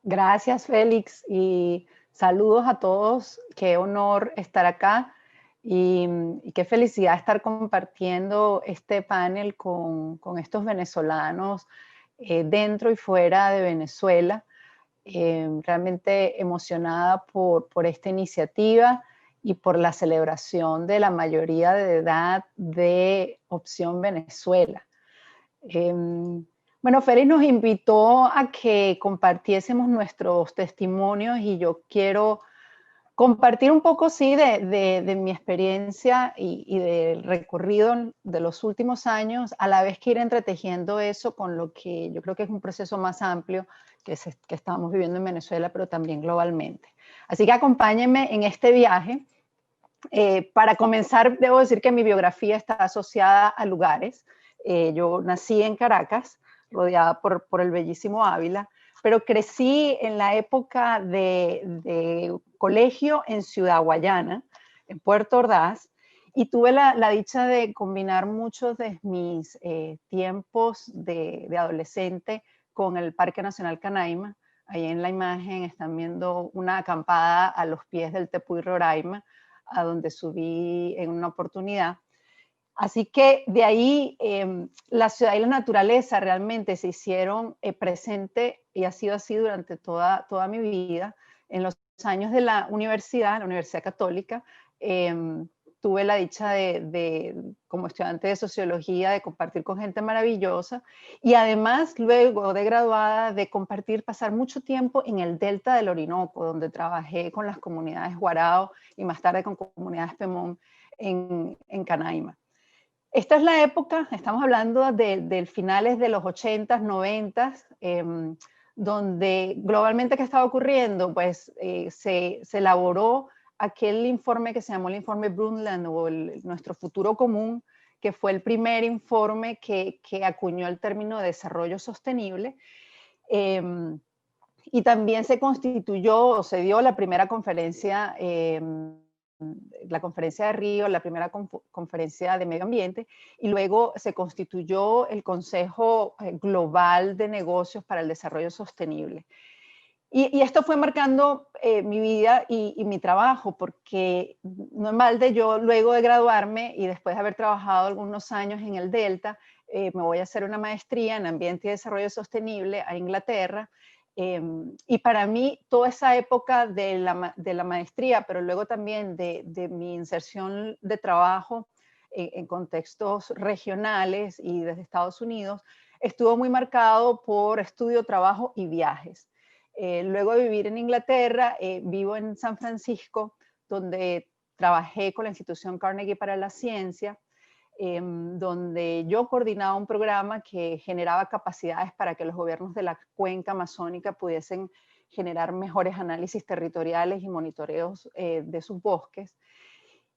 Gracias, Félix, y saludos a todos. Qué honor estar acá y qué felicidad estar compartiendo este panel con estos venezolanos dentro y fuera de Venezuela. Realmente emocionada por esta iniciativa y por la celebración de la mayoría de edad de Opción Venezuela. Bueno, Félix nos invitó a que compartiésemos nuestros testimonios y yo quiero compartir un poco, sí, de mi experiencia y del recorrido de los últimos años, a la vez que ir entretejiendo eso con lo que yo creo que es un proceso más amplio que estamos viviendo en Venezuela, pero también globalmente. Así que acompáñenme en este viaje. Para comenzar, debo decir que mi biografía está asociada a lugares. Yo nací en Caracas, rodeada por el bellísimo Ávila, pero crecí en la época de colegio en Ciudad Guayana, en Puerto Ordaz, y tuve la dicha de combinar muchos de mis tiempos de adolescente con el Parque Nacional Canaima. Ahí en la imagen están viendo una acampada a los pies del Tepuy Roraima, a donde subí en una oportunidad. Así que de ahí la ciudad y la naturaleza realmente se hicieron presente y ha sido así durante toda mi vida. En los años de la Universidad Católica, tuve la dicha como estudiante de sociología, de compartir con gente maravillosa y además luego de graduada de compartir, pasar mucho tiempo en el Delta del Orinoco, donde trabajé con las comunidades Guarao y más tarde con comunidades Pemón en Canaima. Esta es la época, estamos hablando de finales de los 80s, 90s, donde globalmente, ¿qué estaba ocurriendo? Pues se elaboró aquel informe que se llamó el informe Brundtland o nuestro futuro común, que fue el primer informe que acuñó el término de desarrollo sostenible. Y también se constituyó o se dio la primera conferencia, la conferencia de Río, la primera conferencia de medio ambiente, y luego se constituyó el Consejo Global de Negocios para el Desarrollo Sostenible. Y esto fue marcando mi vida y mi trabajo, porque no en balde yo luego de graduarme y después de haber trabajado algunos años en el Delta, me voy a hacer una maestría en Ambiente y Desarrollo Sostenible a Inglaterra. Y para mí toda esa época de la maestría, pero luego también de mi inserción de trabajo en contextos regionales y desde Estados Unidos, estuvo muy marcado por estudio, trabajo y viajes. Luego de vivir en Inglaterra, vivo en San Francisco, donde trabajé con la institución Carnegie para la Ciencia, donde yo coordinaba un programa que generaba capacidades para que los gobiernos de la cuenca amazónica pudiesen generar mejores análisis territoriales y monitoreos de sus bosques.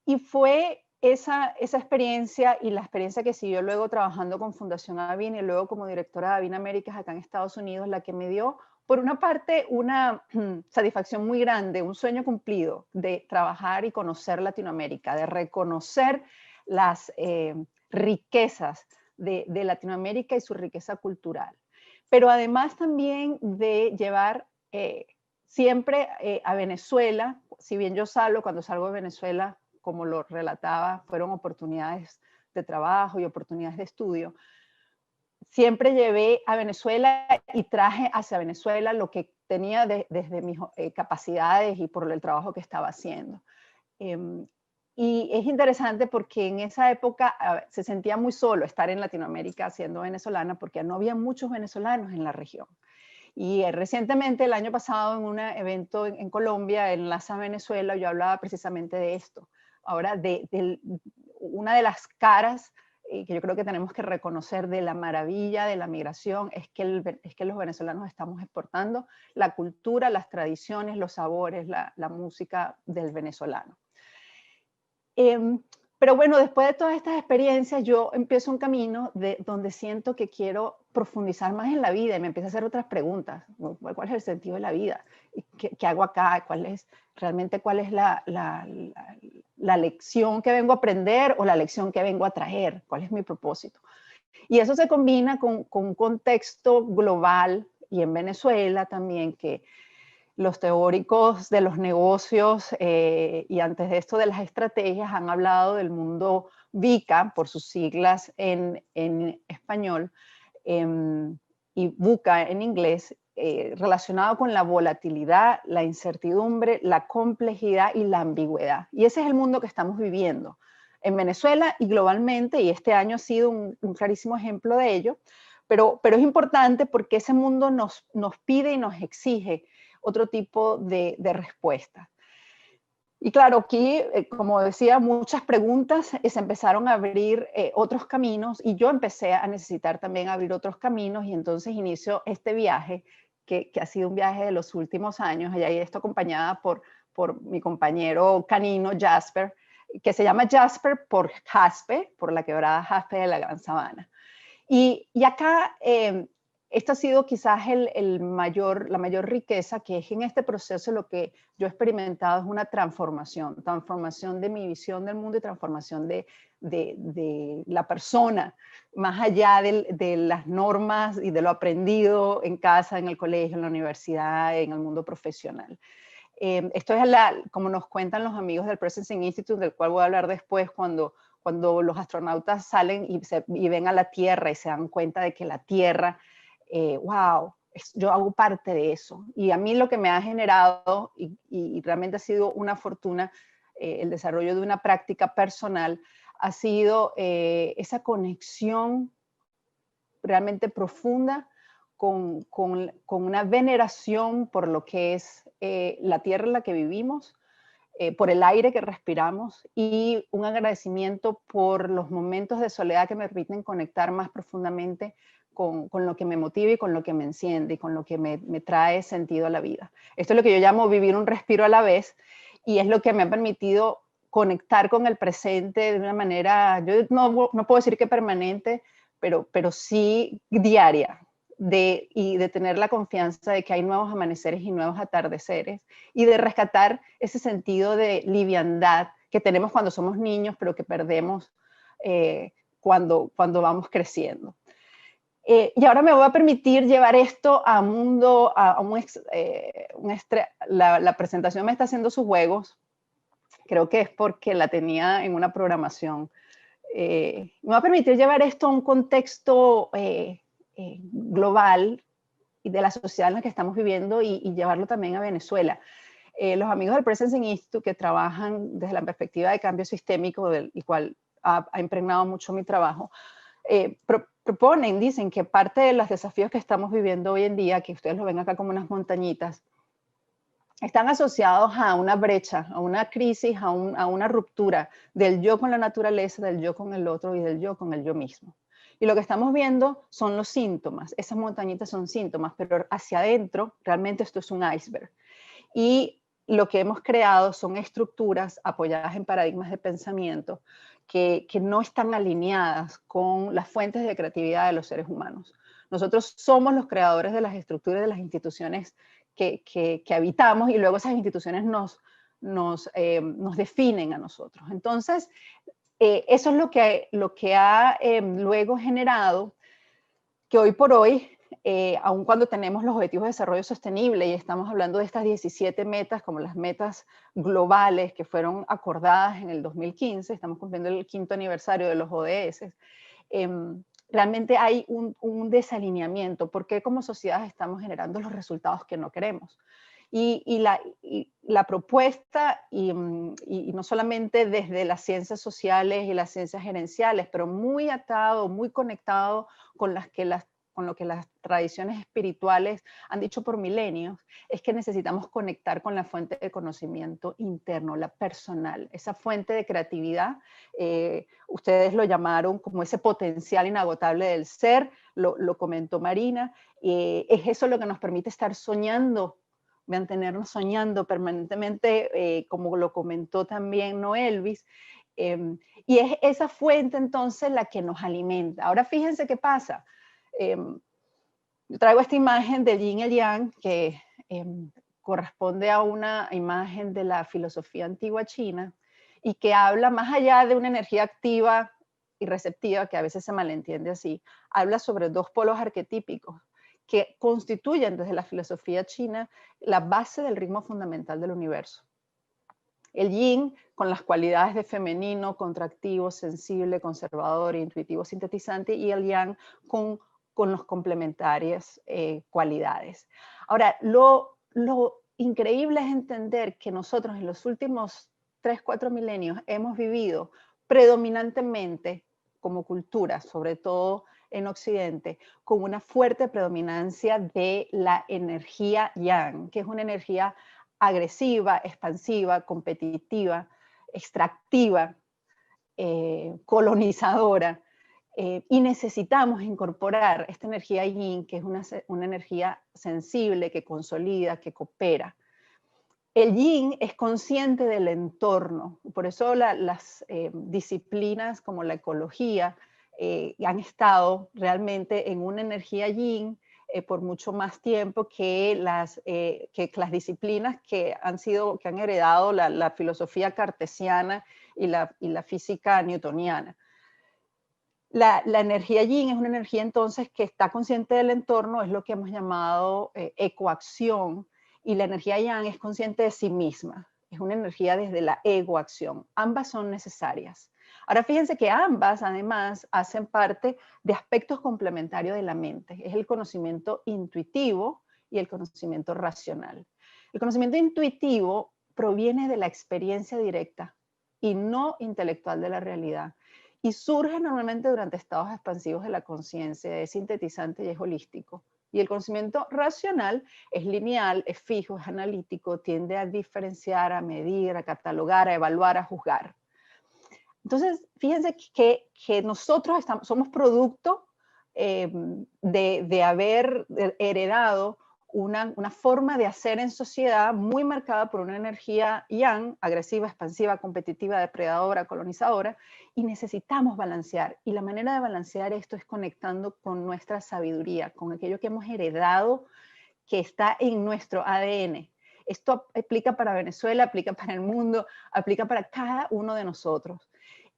Y fue esa experiencia y la experiencia que siguió luego trabajando con Fundación Avina y luego como directora de Avina Américas acá en Estados Unidos, la que me dio, por una parte, una satisfacción muy grande, un sueño cumplido de trabajar y conocer Latinoamérica, de reconocer las riquezas de Latinoamérica y su riqueza cultural. Pero además también de llevar siempre a Venezuela, si bien yo cuando salgo de Venezuela, como lo relataba, fueron oportunidades de trabajo y oportunidades de estudio, siempre llevé a Venezuela y traje hacia Venezuela lo que tenía desde mis capacidades y por el trabajo que estaba haciendo. Y es interesante porque en esa época se sentía muy solo estar en Latinoamérica siendo venezolana porque no había muchos venezolanos en la región. Y recientemente, el año pasado, en un evento en Colombia, en Enlaza Venezuela, yo hablaba precisamente de esto. Ahora, una de las caras que yo creo que tenemos que reconocer de la maravilla de la migración es que los venezolanos estamos exportando la cultura, las tradiciones, los sabores, la música del venezolano. Pero bueno, después de todas estas experiencias, yo empiezo un camino donde siento que quiero profundizar más en la vida y me empiezo a hacer otras preguntas. ¿Cuál es el sentido de la vida? ¿Qué hago acá? ¿Cuál es la lección que vengo a aprender o la lección que vengo a traer? ¿Cuál es mi propósito? Y eso se combina con un contexto global y en Venezuela también, que los teóricos de los negocios y antes de esto de las estrategias han hablado del mundo VICA, por sus siglas en español, y VUCA en inglés, relacionado con la volatilidad, la incertidumbre, la complejidad y la ambigüedad. Y ese es el mundo que estamos viviendo en Venezuela y globalmente, y este año ha sido un clarísimo ejemplo de ello, pero es importante porque ese mundo nos pide y nos exige otro tipo de respuesta. Y claro, aquí, como decía, muchas preguntas se empezaron a abrir otros caminos y yo empecé a necesitar también abrir otros caminos y entonces inicio este viaje que ha sido un viaje de los últimos años, y ahí estoy acompañada por mi compañero canino Jasper, que se llama Jasper por Jaspe, por la quebrada Jaspe de la Gran Sabana. Y acá esta ha sido quizás la mayor riqueza, que es en este proceso lo que yo he experimentado es una transformación de mi visión del mundo y transformación de la persona, más allá de las normas y de lo aprendido en casa, en el colegio, en la universidad, en el mundo profesional. Esto es como nos cuentan los amigos del Presencing Institute, del cual voy a hablar después, cuando los astronautas salen y ven a la Tierra y se dan cuenta de que la Tierra, wow, yo hago parte de eso. Y a mí lo que me ha generado, y realmente ha sido una fortuna, el desarrollo de una práctica personal, ha sido esa conexión realmente profunda con una veneración por lo que es la tierra en la que vivimos, por el aire que respiramos y un agradecimiento por los momentos de soledad que me permiten conectar más profundamente con lo que me motiva y con lo que me enciende y con lo que me trae sentido a la vida. Esto es lo que yo llamo vivir un respiro a la vez y es lo que me ha permitido conectar con el presente de una manera, yo no puedo decir que permanente, pero sí diaria, y de tener la confianza de que hay nuevos amaneceres y nuevos atardeceres, y de rescatar ese sentido de liviandad que tenemos cuando somos niños, pero que perdemos cuando vamos creciendo. Y ahora me voy a permitir llevar esto a un mundo, la presentación me está haciendo sus juegos, creo que es porque la tenía en una programación. Me va a permitir llevar esto a un contexto global y de la sociedad en la que estamos viviendo y llevarlo también a Venezuela. Los amigos del Presencing Institute, que trabajan desde la perspectiva de cambio sistémico, del cual ha impregnado mucho mi trabajo, proponen, dicen que parte de los desafíos que estamos viviendo hoy en día, que ustedes lo ven acá como unas montañitas, están asociados a una brecha, a una crisis, a una ruptura del yo con la naturaleza, del yo con el otro y del yo con el yo mismo. Y lo que estamos viendo son los síntomas. Esas montañitas son síntomas, pero hacia adentro realmente esto es un iceberg. Y lo que hemos creado son estructuras apoyadas en paradigmas de pensamiento que no están alineadas con las fuentes de creatividad de los seres humanos. Nosotros somos los creadores de las estructuras de las instituciones que habitamos y luego esas instituciones nos definen a nosotros. Entonces, eso es lo que ha luego generado que hoy por hoy, aun cuando tenemos los Objetivos de Desarrollo Sostenible y estamos hablando de estas 17 metas como las metas globales que fueron acordadas en el 2015, estamos cumpliendo el 5º aniversario de los ODS, realmente hay un desalineamiento porque como sociedad estamos generando los resultados que no queremos. Y la propuesta, y no solamente desde las ciencias sociales y las ciencias gerenciales, pero muy atado, muy conectado con lo que las tradiciones espirituales han dicho por milenios, es que necesitamos conectar con la fuente de conocimiento interno, la personal, esa fuente de creatividad. Ustedes lo llamaron como ese potencial inagotable del ser, lo comentó Marina, es eso lo que nos permite estar soñando, mantenernos soñando permanentemente, como lo comentó también Noelvis, y es esa fuente entonces la que nos alimenta. Ahora fíjense qué pasa. Yo traigo esta imagen del yin y el yang que corresponde a una imagen de la filosofía antigua china y que habla más allá de una energía activa y receptiva, que a veces se malentiende así, habla sobre dos polos arquetípicos que constituyen desde la filosofía china la base del ritmo fundamental del universo. El yin, con las cualidades de femenino, contractivo, sensible, conservador, intuitivo, sintetizante, y el yang con las complementarias cualidades. Ahora, lo increíble es entender que nosotros en los últimos 3, 4 milenios hemos vivido predominantemente como cultura, sobre todo en Occidente, con una fuerte predominancia de la energía yang, que es una energía agresiva, expansiva, competitiva, extractiva, colonizadora, y necesitamos incorporar esta energía yin, que es una energía sensible, que consolida, que coopera. El yin es consciente del entorno, por eso las disciplinas como la ecología han estado realmente en una energía yin por mucho más tiempo que las disciplinas que han heredado la filosofía cartesiana y la física newtoniana. La energía yin es una energía entonces que está consciente del entorno, es lo que hemos llamado ecoacción, y la energía yang es consciente de sí misma, es una energía desde la egoacción. Ambas son necesarias. Ahora fíjense que ambas además hacen parte de aspectos complementarios de la mente, es el conocimiento intuitivo y el conocimiento racional. El conocimiento intuitivo proviene de la experiencia directa y no intelectual de la realidad, y surge normalmente durante estados expansivos de la conciencia, es sintetizante y es holístico. Y el conocimiento racional es lineal, es fijo, es analítico, tiende a diferenciar, a medir, a catalogar, a evaluar, a juzgar. Entonces, fíjense que nosotros somos producto de haber heredado una forma de hacer en sociedad muy marcada por una energía yang, agresiva, expansiva, competitiva, depredadora, colonizadora, y necesitamos balancear. Y la manera de balancear esto es conectando con nuestra sabiduría, con aquello que hemos heredado, que está en nuestro ADN. Esto aplica para Venezuela, aplica para el mundo, aplica para cada uno de nosotros.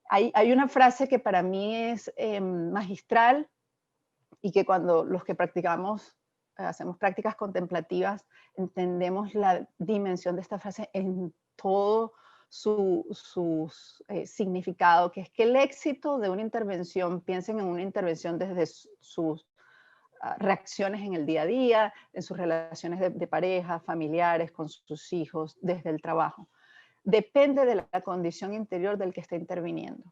Hay una frase que para mí es magistral y que cuando los que practicamos hacemos prácticas contemplativas, entendemos la dimensión de esta frase en todo su significado, que es que el éxito de una intervención, piensen en una intervención desde sus reacciones en el día a día, en sus relaciones de pareja, familiares, con sus hijos, desde el trabajo. Depende de la condición interior del que está interviniendo.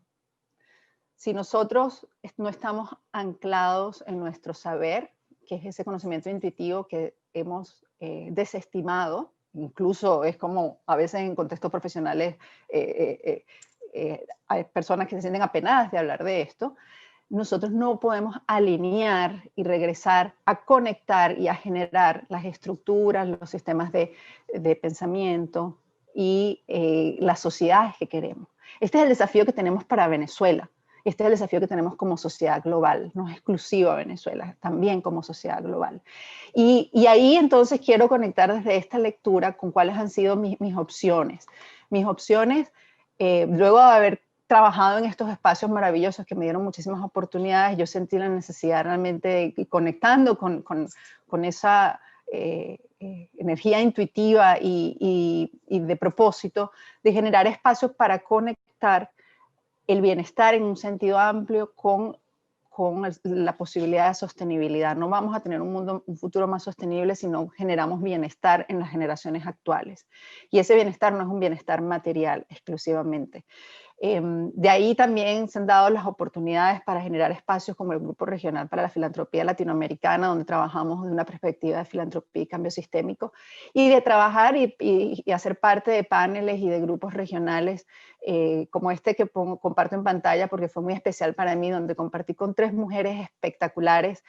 Si nosotros no estamos anclados en nuestro saber, que es ese conocimiento intuitivo que hemos desestimado, incluso es como a veces en contextos profesionales hay personas que se sienten apenadas de hablar de esto, nosotros no podemos alinear y regresar a conectar y a generar las estructuras, los sistemas de pensamiento y las sociedades que queremos. Este es el desafío que tenemos para Venezuela. Este es el desafío que tenemos como sociedad global, no es exclusivo a Venezuela, también como sociedad global. Y ahí entonces quiero conectar desde esta lectura con cuáles han sido mis opciones. Mis opciones, luego de haber trabajado en estos espacios maravillosos que me dieron muchísimas oportunidades, yo sentí la necesidad realmente, conectando con esa energía intuitiva y de propósito, de generar espacios para conectar el bienestar en un sentido amplio con la posibilidad de sostenibilidad. No vamos a tener un futuro más sostenible si no generamos bienestar en las generaciones actuales. Y ese bienestar no es un bienestar material exclusivamente. De ahí también se han dado las oportunidades para generar espacios como el Grupo Regional para la Filantropía Latinoamericana, donde trabajamos de una perspectiva de filantropía y cambio sistémico, y de trabajar y hacer parte de paneles y de grupos regionales como este que comparto en pantalla, porque fue muy especial para mí, donde compartí con 3 mujeres espectaculares,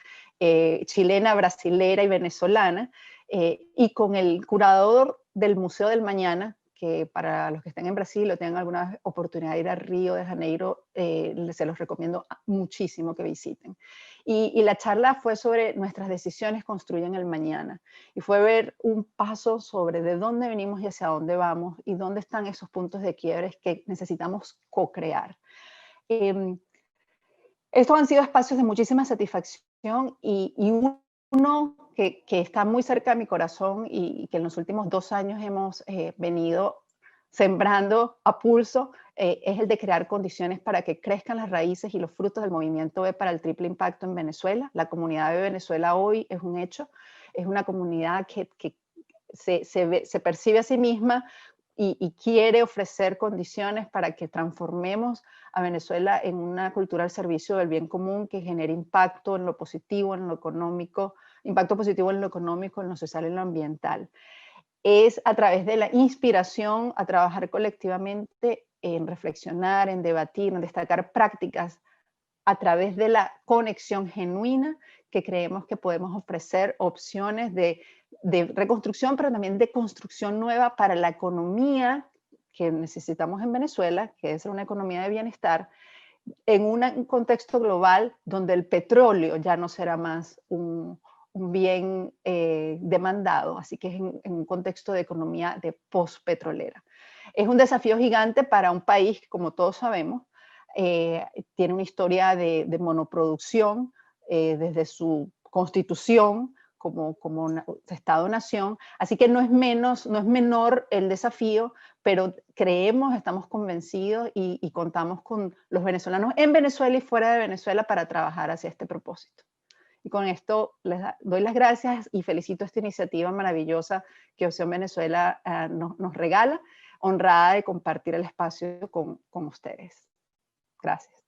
chilena, brasilera y venezolana, y con el curador del Museo del Mañana, que para los que estén en Brasil o tengan alguna oportunidad de ir a Río de Janeiro, se los recomiendo muchísimo que visiten. Y la charla fue sobre nuestras decisiones construyen el mañana. Y fue ver un paso sobre de dónde venimos y hacia dónde vamos y dónde están esos puntos de quiebres que necesitamos co-crear. Estos han sido espacios de muchísima satisfacción y Uno que está muy cerca de mi corazón y que en los últimos 2 años hemos venido sembrando a pulso, es el de crear condiciones para que crezcan las raíces y los frutos del movimiento B para el triple impacto en Venezuela. La comunidad de Venezuela hoy es un hecho, es una comunidad que se percibe a sí misma y quiere ofrecer condiciones para que transformemos a Venezuela en una cultura al servicio del bien común que genere impacto en lo positivo, en lo económico, impacto positivo en lo económico, en lo social y en lo ambiental. Es a través de la inspiración a trabajar colectivamente en reflexionar, en debatir, en destacar prácticas a través de la conexión genuina que creemos que podemos ofrecer opciones de reconstrucción, pero también de construcción nueva para la economía que necesitamos en Venezuela, que es una economía de bienestar, en un contexto global donde el petróleo ya no será más un bien demandado, así que es en un contexto de economía de post-petrolera. Es un desafío gigante para un país que, como todos sabemos, tiene una historia de monoproducción desde su constitución como Estado-nación, así que no es menor el desafío, pero creemos, estamos convencidos y contamos con los venezolanos en Venezuela y fuera de Venezuela para trabajar hacia este propósito. Y con esto les doy las gracias y felicito esta iniciativa maravillosa que Opción Venezuela nos regala, honrada de compartir el espacio con ustedes. Gracias.